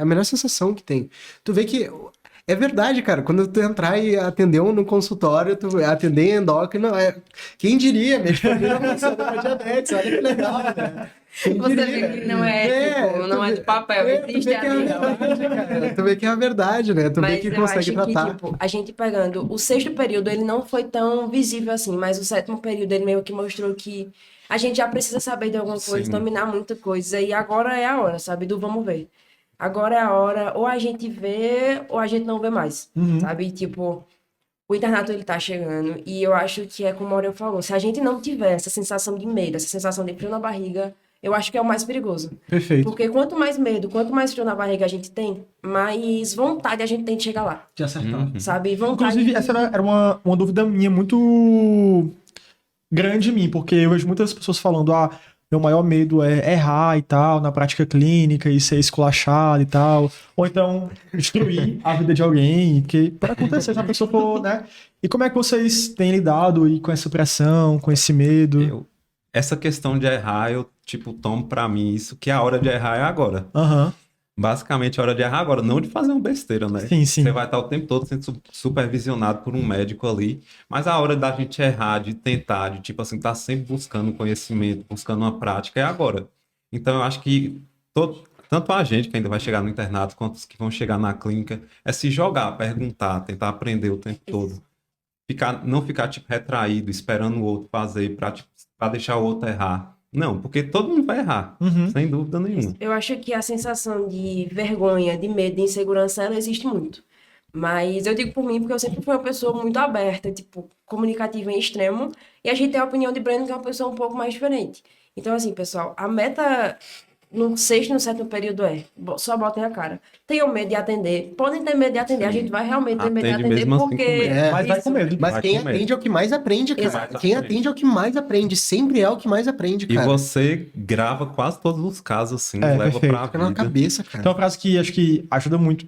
melhor sensação que tem. Tu vê que... É verdade, cara. Quando tu entrar e atender no consultório, tu atender endócrino, quem diria? Minha família funciona com diabetes, olha que legal, né? Quem Você diria? vê que não tipo, não é de papel, tu existe vê que é a ali. verdade, cara. Tu vê que é a verdade, né? Tu vê Mas que eu consegue acho tratar. que, tipo, a gente pegando o sexto período, ele não foi tão visível assim, mas o sétimo período, ele meio que mostrou que a gente já precisa saber de alguma coisa, Sim. dominar muita coisa, e agora é a hora, sabe? Do vamos ver. Agora é a hora, ou a gente vê, ou a gente não vê mais, sabe? Tipo, o internato, ele tá chegando, e eu acho que é como o Aurel falou, se a gente não tiver essa sensação de medo, essa sensação de frio na barriga, eu acho que é o mais perigoso. Perfeito. Porque quanto mais medo, quanto mais frio na barriga a gente tem, mais vontade a gente tem de chegar lá, De acertar. sabe? Vontade. Inclusive, essa era uma dúvida minha muito grande em mim, porque eu vejo muitas pessoas falando, meu maior medo é errar e tal, na prática clínica, e ser esculachado e tal, ou então destruir a vida de alguém, porque pode acontecer se a pessoa for, né? E como é que vocês têm lidado aí com essa pressão, com esse medo? Essa questão de errar, eu, tipo, tomo pra mim isso, que a hora de errar é agora. Aham, Basicamente, a hora de errar agora, não de fazer uma besteira, né? sim, sim. Você vai estar o tempo todo sendo supervisionado por um médico ali, mas a hora da gente errar, de tentar, de tipo assim, estar sempre buscando conhecimento, buscando uma prática, é agora. Então, eu acho que tanto a gente que ainda vai chegar no internato, quanto os que vão chegar na clínica, é se jogar, perguntar, tentar aprender o tempo todo. Não ficar, tipo, retraído, esperando o outro fazer pra deixar o outro errar. Não, porque todo mundo vai errar, Uhum. sem dúvida nenhuma. Eu acho que a sensação de vergonha, de medo, de insegurança, ela existe muito. Mas eu digo por mim, porque eu sempre fui uma pessoa muito aberta, tipo, comunicativa em extremo, e a gente tem a opinião de Breno, que é uma pessoa um pouco mais diferente. Então, assim, pessoal, a meta no sexto e no sétimo período só botem a cara. Tenham medo de atender. Podem ter medo de atender. A gente vai realmente ter medo de Atende atender, mesmo assim porque... com medo. Mas vai com medo. Mas Vai quem com medo. atende é o que mais aprende, cara. Exato. Quem atende é o que mais aprende. Sempre é o que mais aprende, E cara. você grava quase todos os casos, assim, leva perfeito. pra Fica na vida. cabeça, Então, cara. uma frase que acho que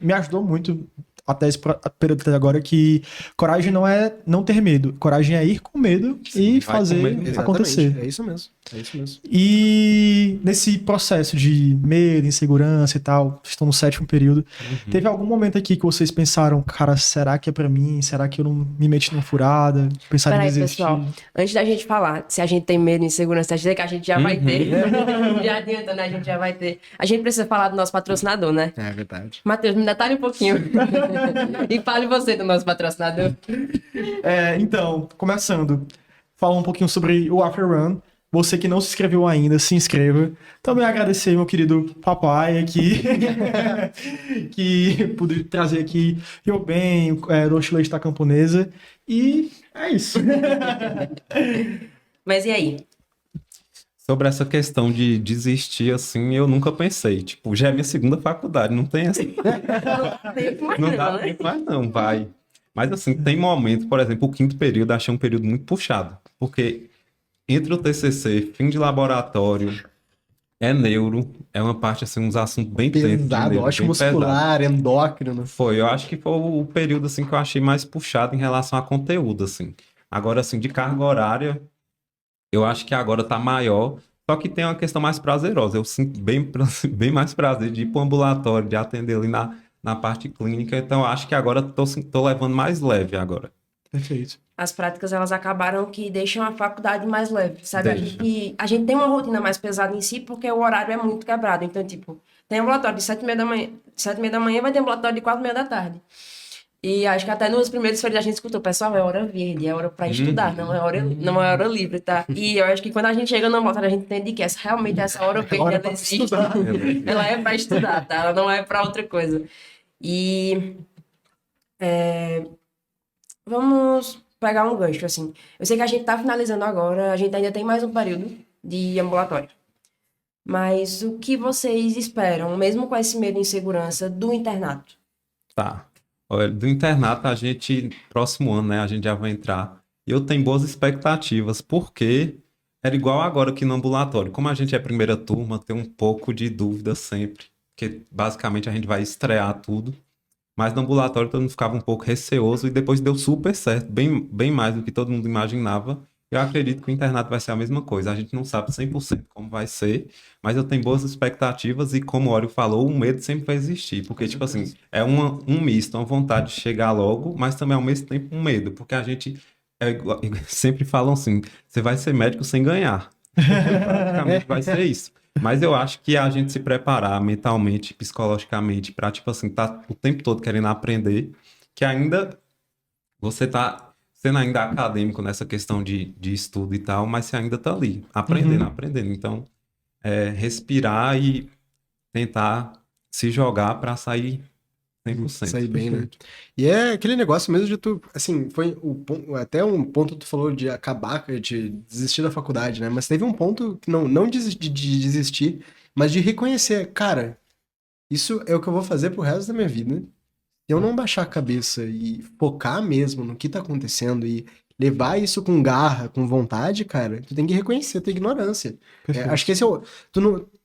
me ajudou muito até esse período até agora, que coragem não é não ter medo, coragem é ir com medo e vai com fazer medo. acontecer. É isso mesmo. É isso mesmo. E nesse processo de medo, insegurança e tal, vocês estão no sétimo período, teve algum momento aqui que vocês pensaram, cara, será que é pra mim? Será que eu não me meti numa furada? Pensaram em Peraí, desistir? pessoal. Antes da gente falar se a gente tem medo e insegurança, que a gente já vai ter. Já adianta, né? A gente já vai ter. A gente precisa falar do nosso patrocinador, né? É verdade. Matheus, me detalhe um pouquinho. E fale você do nosso patrocinador. Então, começando, falar um pouquinho sobre o After Run. Você que não se inscreveu ainda, se inscreva. Também agradecer meu querido papai aqui, que pude trazer aqui eu bem, do Oscilante da Camponesa. E é isso. Mas e aí? Sobre essa questão de desistir, assim, eu nunca pensei. Tipo, já é minha segunda faculdade, não tem essa. Não dá tempo mais não, vai. Mas assim, tem momentos, por exemplo, o quinto período, eu achei um período muito puxado. Porque entre o TCC, fim de laboratório, é neuro, é uma parte, assim, uns assuntos bem tensos de Pesado, neuro, ótimo bem pesado. muscular, endócrino. Foi, eu acho que foi o período, assim, que eu achei mais puxado em relação a conteúdo, assim. Agora, assim, de carga horária, eu acho que agora tá maior, só que tem uma questão mais prazerosa. Eu sinto bem mais prazer de ir pro ambulatório, de atender ali na parte clínica, então eu acho que agora tô levando mais leve agora. Perfeito. As práticas, elas acabaram que deixam a faculdade mais leve, sabe? Deixa. A gente tem uma rotina mais pesada em si, porque o horário é muito quebrado. Então, tipo, tem ambulatório de 7h30 da manhã, 7h30 da manhã vai ter ambulatório de 4h30 da tarde. E acho que até nos primeiros férias a gente escutou, pessoal, é hora verde, é hora pra estudar, não é hora livre, tá? E eu acho que quando a gente chega no ambulatório, a gente entende que realmente essa hora verde, hora ela pra existe. estudar. Ela é pra estudar, tá? Ela não é pra outra coisa. E vamos pegar um gancho, assim. Eu sei que a gente tá finalizando agora, a gente ainda tem mais um período de ambulatório. Mas o que vocês esperam, mesmo com esse medo e insegurança, do internato? Tá. Olha, do internato, a gente, próximo ano, né, a gente já vai entrar. E eu tenho boas expectativas, porque Era igual agora aqui no ambulatório. Como a gente é primeira turma, tem um pouco de dúvida sempre, porque basicamente a gente vai estrear tudo. Mas no ambulatório todo mundo ficava um pouco receoso e depois deu super certo, bem mais do que todo mundo imaginava. Eu acredito que o internato vai ser a mesma coisa. A gente não sabe 100% como vai ser, mas eu tenho boas expectativas e, como o Ório falou, o medo sempre vai existir. Porque, tipo assim, é um misto, uma vontade de chegar logo, mas também ao mesmo tempo um medo. Porque a gente sempre falam assim, você vai ser médico sem ganhar. Praticamente vai ser isso. Mas eu acho que a gente se preparar mentalmente, psicologicamente, para, tipo assim, tá o tempo todo querendo aprender, que ainda você tá sendo ainda acadêmico nessa questão de estudo e tal, mas você ainda tá ali, aprendendo. Então, respirar e tentar se jogar para sair 100%. Sair bem, né? E é aquele negócio mesmo de tu, assim, foi até um ponto que tu falou de acabar, de desistir da faculdade, né? Mas teve um ponto que não de desistir, mas de reconhecer, cara, isso é o que eu vou fazer pro resto da minha vida. Se eu não baixar a cabeça e focar mesmo no que tá acontecendo e levar isso com garra, com vontade, cara, tu tem que reconhecer a tua ignorância. Acho que esse é o...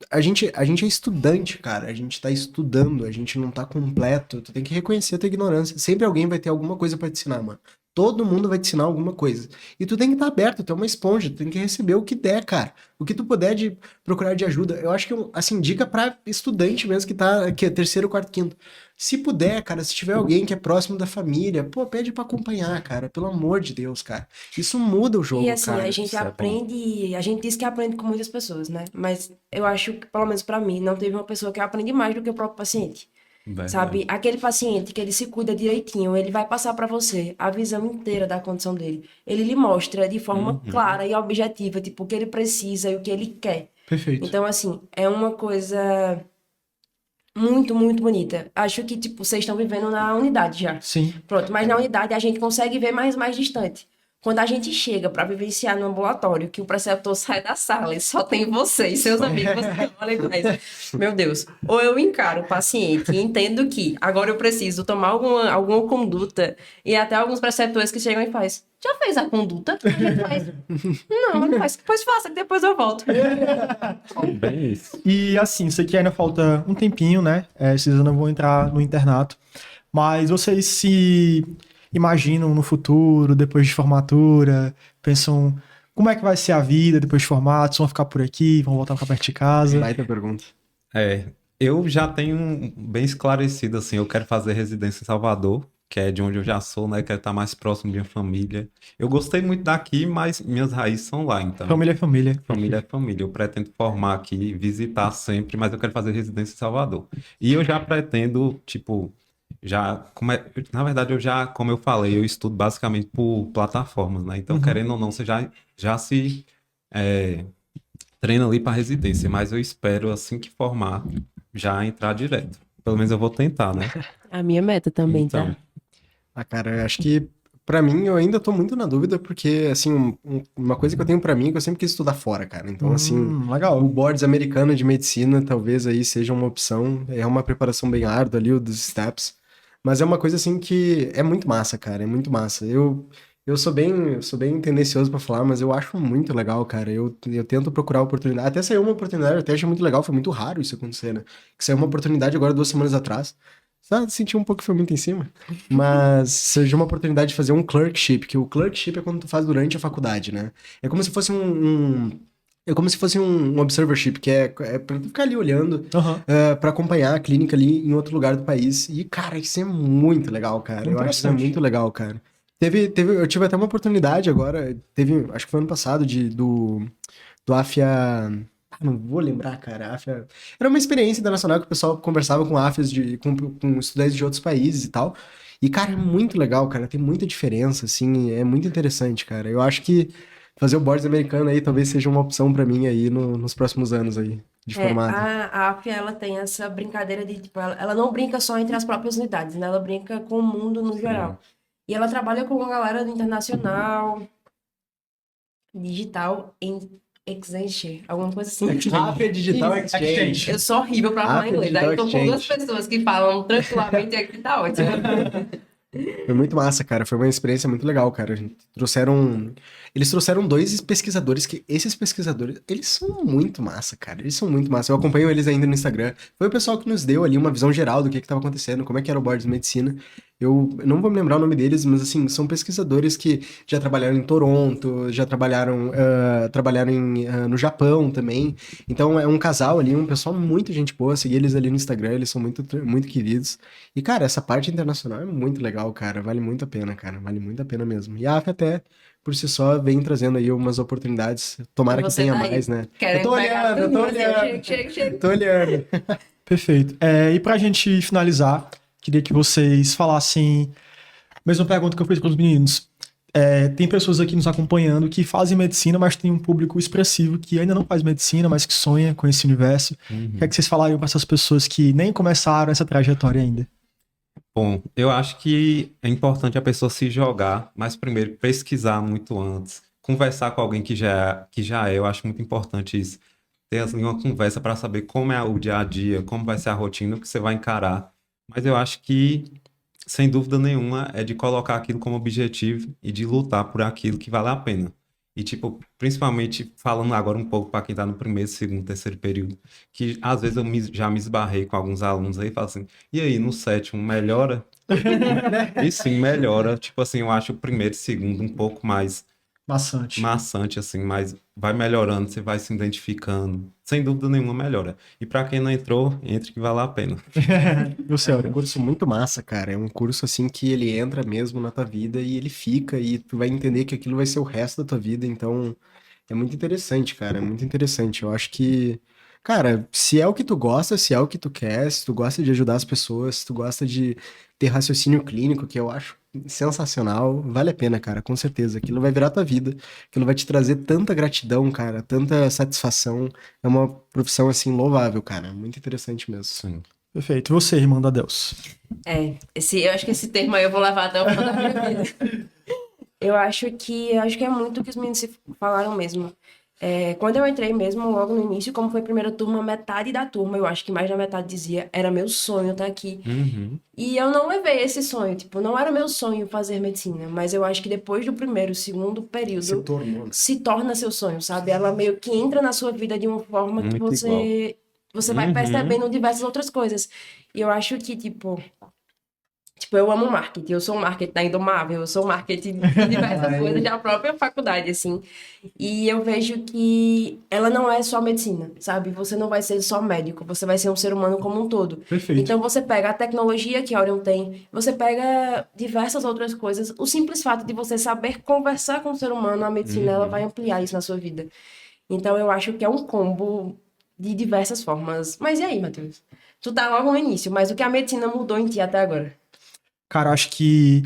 a gente é estudante, cara. A gente tá estudando, a gente não tá completo. Tu tem que reconhecer a tua ignorância. Sempre alguém vai ter alguma coisa pra te ensinar, mano. Todo mundo vai te ensinar alguma coisa. E tu tem que estar aberto, tu é uma esponja, tu tem que receber o que der, cara. O que tu puder de procurar de ajuda. Eu acho que, assim, dica pra estudante mesmo que é terceiro, quarto, quinto. Se puder, cara, se tiver alguém que é próximo da família, pô, pede pra acompanhar, cara. Pelo amor de Deus, cara. Isso muda o jogo, E assim, cara. a gente isso é bom. aprende, a gente diz que aprende com muitas pessoas, né? Mas eu acho que, pelo menos pra mim, não teve uma pessoa que aprende mais do que o próprio paciente. Verdade. Sabe? Aquele paciente que ele se cuida direitinho, ele vai passar pra você a visão inteira da condição dele. Ele lhe mostra de forma clara e objetiva, tipo, o que ele precisa e o que ele quer. Perfeito. Então, assim, é uma coisa muito, muito bonita. Acho que, tipo, vocês estão vivendo na unidade já. Sim. Pronto, mas na unidade a gente consegue ver mais distante. Quando a gente chega para vivenciar no ambulatório, que o preceptor sai da sala e só tem você e seus amigos, você olha e faz, meu Deus. Ou eu encaro o paciente e entendo que agora eu preciso tomar alguma conduta e até alguns preceptores que chegam e faz, já fez a conduta? A gente faz, não faz, pois faça, que depois eu volto. Bem isso. E assim, sei que ainda falta um tempinho, né? Vocês ainda vão entrar no internato. Mas vocês se imaginam no futuro, depois de formatura, pensam como é que vai ser a vida depois de formato, vão ficar por aqui, vão voltar pra perto de casa? Baita pergunta. Eu já tenho bem esclarecido, assim, eu quero fazer residência em Salvador, que é de onde eu já sou, né? Quero estar mais próximo de minha família. Eu gostei muito daqui, mas minhas raízes são lá, então. Família é família. Família é família. Eu pretendo formar aqui, visitar sempre, mas eu quero fazer residência em Salvador. E eu já pretendo, tipo, na verdade, como eu falei, eu estudo basicamente por plataformas, né? Então, querendo ou não, você já se treina ali para residência, mas eu espero, assim que formar, já entrar direto. Pelo menos eu vou tentar, né? A minha meta também, Então, tá? Ah, cara, eu acho que pra mim eu ainda tô muito na dúvida, porque, assim, uma coisa que eu tenho pra mim é que eu sempre quis estudar fora, cara. Então, assim, Legal. o boards americano de medicina talvez aí seja uma opção. É uma preparação bem árdua ali, o dos steps. Mas é uma coisa, assim, que é muito massa, cara. É muito massa. Eu sou bem tendencioso pra falar, mas eu acho muito legal, cara. Eu tento procurar oportunidade. Até saiu uma oportunidade, eu até achei muito legal. Foi muito raro isso acontecer, né? Que saiu uma oportunidade agora 2 semanas atrás. Senti um pouco que foi muito em cima. Mas surgiu uma oportunidade de fazer um clerkship, que o clerkship é quando tu faz durante a faculdade, né? É como se fosse um observership, que é pra tu ficar ali olhando, Aham. pra acompanhar a clínica ali em outro lugar do país. E, cara, isso é muito legal, cara. Eu acho que isso é Interessante. muito legal, cara. Eu tive até uma oportunidade agora, acho que foi ano passado, do AFIA... Não vou lembrar, cara. AFIA... Era uma experiência internacional que o pessoal conversava com AFIAs, com estudantes de outros países e tal. E, cara, é muito legal, cara. Tem muita diferença, assim. É muito interessante, cara. Eu acho que fazer o boards americano aí talvez seja uma opção pra mim aí nos próximos anos aí, de formato. A AFIA, ela tem essa brincadeira de, tipo, ela não brinca só entre as próprias unidades, né? Ela brinca com o mundo no geral. E ela trabalha com uma galera do internacional, digital, em Exchange, alguma coisa assim. AFIA Digital Exchange. Eu sou horrível pra falar AFIA inglês. Digital Aí tô com 2 Exchange. pessoas que falam tranquilamente e aqui tá ótimo. Foi muito massa, cara. Foi uma experiência muito legal, cara. Eles trouxeram dois pesquisadores que esses pesquisadores, eles são muito massa, cara. Eles são muito massa. Eu acompanho eles ainda no Instagram. Foi o pessoal que nos deu ali uma visão geral do que estava acontecendo, como é que era o board de medicina. Eu não vou me lembrar o nome deles, mas assim, são pesquisadores que já trabalharam em Toronto, já trabalharam no Japão também. Então é um casal ali, um pessoal muito gente boa. Segui eles ali no Instagram, eles são muito, muito queridos. E, cara, essa parte internacional é muito legal, cara. Vale muito a pena, cara. Vale muito a pena mesmo. E a AF até, por si só, vem trazendo aí umas oportunidades. Tomara que Você tenha tá aí mais, né? querendo pegar Eu tô tudo, assim, olhando. chega. Tô olhando. Perfeito. E pra gente finalizar, queria que vocês falassem, mesma pergunta que eu fiz para os meninos. Tem pessoas aqui nos acompanhando que fazem medicina, mas tem um público expressivo que ainda não faz medicina, mas que sonha com esse universo. O que é que vocês falariam para essas pessoas que nem começaram essa trajetória ainda? Bom, eu acho que é importante a pessoa se jogar, mas primeiro pesquisar muito antes. Conversar com alguém que já é, eu acho muito importante isso. Ter assim, uma conversa para saber como é o dia a dia, como vai ser a rotina, o que você vai encarar. Mas eu acho que, sem dúvida nenhuma, é de colocar aquilo como objetivo e de lutar por aquilo que vale a pena. E, tipo, principalmente falando agora um pouco para quem está no primeiro, segundo, terceiro período, que às vezes já me esbarrei com alguns alunos aí e falo assim, e aí, no sétimo, melhora? E sim, melhora. Tipo assim, eu acho o primeiro e segundo um pouco mais Maçante. maçante, assim, mas vai melhorando, você vai se identificando. Sem dúvida nenhuma, melhora. E para quem não entrou, entre que vale a pena. Você, É um curso muito massa, cara. É um curso assim que ele entra mesmo na tua vida e ele fica e tu vai entender que aquilo vai ser o resto da tua vida. Então, é muito interessante, cara. É muito interessante. Eu acho que, cara, se é o que tu gosta, se é o que tu quer, se tu gosta de ajudar as pessoas, se tu gosta de ter raciocínio clínico, que eu acho sensacional, vale a pena, cara, com certeza. Aquilo vai virar tua vida. Aquilo vai te trazer tanta gratidão, cara, tanta satisfação. É uma profissão assim louvável, cara. Muito interessante mesmo. Sim. Perfeito. E você, irmã da Deus? Eu acho que esse termo aí eu vou levar até o final da minha vida. Eu acho que é muito o que os meninos falaram mesmo. Quando eu entrei mesmo, logo no início, como foi a primeira turma, metade da turma, eu acho que mais da metade dizia, era meu sonho estar aqui. Uhum. E eu não levei esse sonho, tipo, não era meu sonho fazer medicina, mas eu acho que depois do primeiro, segundo período, tornou, né? se torna seu sonho, sabe? Ela meio que entra na sua vida de uma forma que Muito você vai Uhum. percebendo diversas outras coisas. E eu acho que, tipo, eu amo marketing, eu sou marketing da Indomável, eu sou marketing de diversas coisas da própria faculdade, assim. E eu vejo que ela não é só medicina, sabe? Você não vai ser só médico, você vai ser um ser humano como um todo. Perfeito. Então você pega a tecnologia que a Orion tem, você pega diversas outras coisas. O simples fato de você saber conversar com o ser humano, a medicina, ela vai ampliar isso na sua vida. Então eu acho que é um combo de diversas formas. Mas e aí, Matheus? Tu tá logo no início, mas o que a medicina mudou em ti até agora? Cara, eu acho que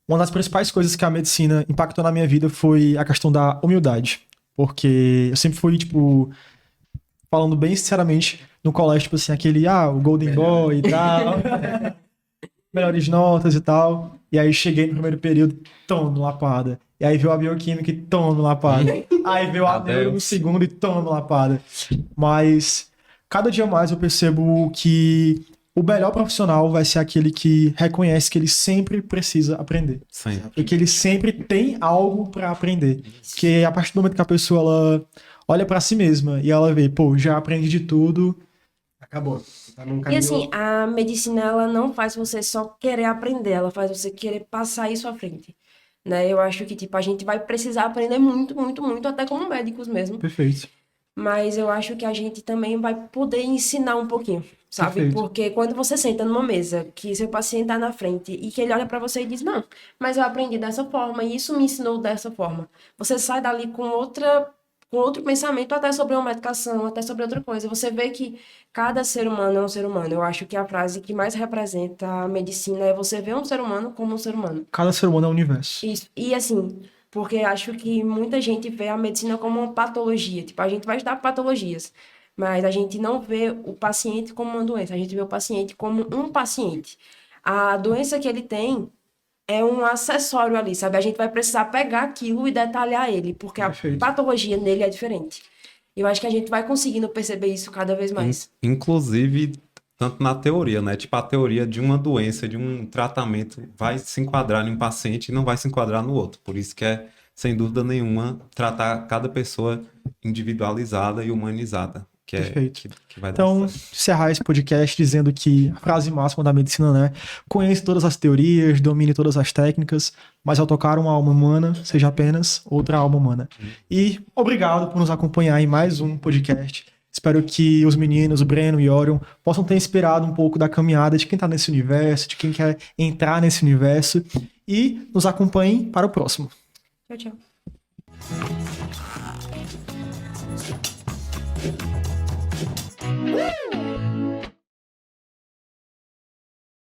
uma das principais coisas que a medicina impactou na minha vida foi a questão da humildade. Porque eu sempre fui, tipo, falando bem sinceramente, no colégio, tipo assim, o Golden Boy e tal, melhores notas e tal. E aí cheguei no primeiro período, tomo lapada. E aí veio a bioquímica e tomo lapada. Aí veio a neuro no segundo e tomo lapada. Mas cada dia mais eu percebo que o melhor profissional vai ser aquele que reconhece que ele sempre precisa aprender. Sim. E que ele sempre tem algo pra aprender. Porque a partir do momento que a pessoa ela olha pra si mesma e ela vê, pô, já aprendi de tudo. Acabou. Tá num E caminho... assim, a medicina, ela não faz você só querer aprender, ela faz você querer passar isso à frente, né? Eu acho que, tipo, a gente vai precisar aprender muito, muito, muito, até como médicos mesmo. Perfeito. Mas eu acho que a gente também vai poder ensinar um pouquinho, sabe? Perfeito. Porque quando você senta numa mesa, que seu paciente tá na frente e que ele olha pra você e diz, não, mas eu aprendi dessa forma e isso me ensinou dessa forma. Você sai dali com outro pensamento até sobre uma medicação, até sobre outra coisa. Você vê que cada ser humano é um ser humano. Eu acho que a frase que mais representa a medicina é você ver um ser humano como um ser humano. Cada ser humano é um universo. Isso. E assim, porque acho que muita gente vê a medicina como uma patologia. Tipo, a gente vai estudar patologias, mas a gente não vê o paciente como uma doença. A gente vê o paciente como um paciente. A doença que ele tem é um acessório ali, sabe? A gente vai precisar pegar aquilo e detalhar ele, porque a Perfeito. patologia nele é diferente. Eu acho que a gente vai conseguindo perceber isso cada vez mais. Inclusive, tanto na teoria, né? Tipo, a teoria de uma doença, de um tratamento, vai se enquadrar em um paciente e não vai se enquadrar no outro. Por isso que é, sem dúvida nenhuma, tratar cada pessoa individualizada e humanizada, que é Perfeito. que vai dar Então, certo. encerrar esse podcast dizendo que a frase máxima da medicina, né? Conheça todas as teorias, domine todas as técnicas, mas ao tocar uma alma humana, seja apenas outra alma humana. E obrigado por nos acompanhar em mais um podcast. Espero que os meninos, o Breno e o Orion, possam ter inspirado um pouco da caminhada de quem está nesse universo, de quem quer entrar nesse universo. E nos acompanhem para o próximo. Tchau, tchau. Woo!